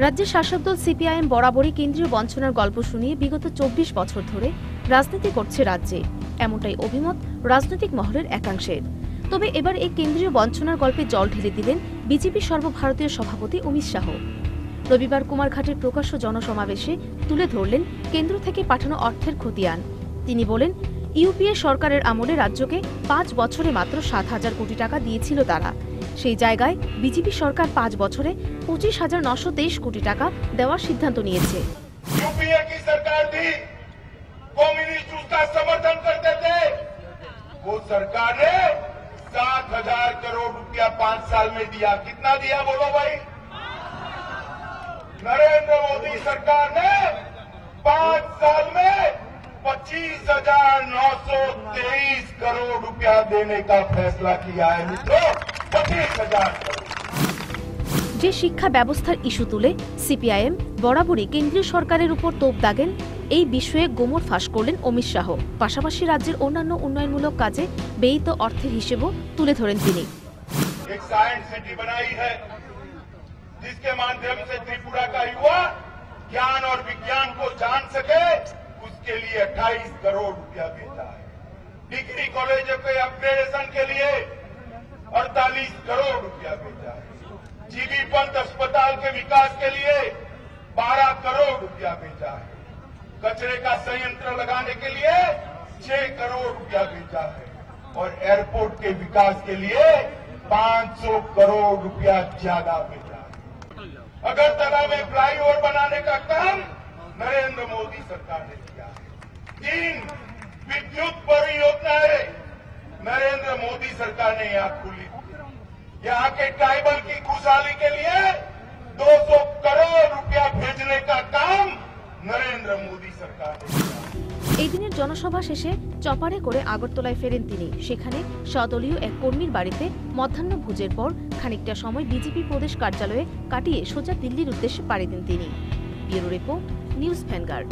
রাজ্যের শাসক দল সিপিআইএম বরাবরই কেন্দ্রীয় বঞ্চনার গল্প শুনিয়ে বিগত ২৪ বছর ধরে রাজনীতি করছে রাজ্যে, এমনটাই অভিমত রাজনৈতিক মহলের একাংশের। তবে এবার এই কেন্দ্রীয় বঞ্চনার গল্পে জল ঢেলে দিলেন বিজেপি সর্বভারতীয় সভাপতি অমিত শাহ। রবিবার কুমারঘাটের প্রকাশ্য জনসমাবেশে তুলে ধরলেন কেন্দ্র থেকে পাঠানো অর্থের খতিয়ান। তিনি বলেন, ইউপিএ সরকারের আমলে রাজ্যকে ৫ বছরে মাত্র ৭,০০০ কোটি টাকা দিয়েছিল তারা। সেই জায়গায় বিজেপি সরকার ৫ বছরে ২৫,৯২৩ কোটি টাকা দেওয়ার সিদ্ধান্ত নিয়েছে। यूपीए की सरकार थी, कम्युनिस्ट उसका समर्थन करते थे। वो सरकार ने 7,000 करोड़ रुपया 5 साल में दिया। कितना दिया बोलो भाई? नरेंद्र मोदी सरकार ने 5 साल में 25,923 करोड़ रुपया देने का फैसला किया है मित्रों। 25,000 करोड़। যে শিক্ষা ব্যবস্থার ইস্যু তুলে সিপিআইএম বরাবরই কেন্দ্রীয় সরকারের উপর তোপ দাগেন, এই বিষয়ে গোমর ফাঁস করলেন অমিত শাহ। পাশাপাশি রাজ্যের অন্যান্য উন্নয়নমূলক কাজে ব্যয়িত অর্থের হিসেবও তুলে ধরেন তিনি। एक साइंस सिटी बनाई है जिसके माध्यम से त्रिपुरा का युवा ज्ञान और विज्ञान को जान सके, उसके लिए 28 करोड़ रुपया भेजा है। डिग्री कॉलेजों के अपग्रेडेशन के लिए 48 करोड़ रुपया भेजा है। जीबी पंत अस्पताल के विकास के लिए 12 करोड़ रुपया भेजा है। कचरे का संयंत्र लगाने के लिए 6 करोड़ रुपया भेजा है और एयरपोर्ट के विकास के लिए 500 करोड़ रुपया ज्यादा भेजा है। अगरतला में फ्लाईओवर बनाने का काम नरेंद्र मोदी सरकार ने किया है। 3 विद्युत परियोजनाएं नरेंद्र मोदी सरकार ने यहाँ खुली। यहाँ के ट्राइबल की खुशहाली के लिए 200 करोड़ रुपया भेजने का काम नरेंद्र मोदी सरकार ने किया। এই দিনের জনসভা শেষে চপারে করে আগরতলায় ফেরেন তিনি। সেখানে স্বদলীয় এক কর্মীর বাড়িতে মধ্যাহ্নভোজের পর খানিকটা সময় বিজেপি প্রদেশ কার্যালয়ে কাটিয়ে সোজা দিল্লির উদ্দেশ্যে পাড়ি দেন তিনি। Bureau report, news vanguard.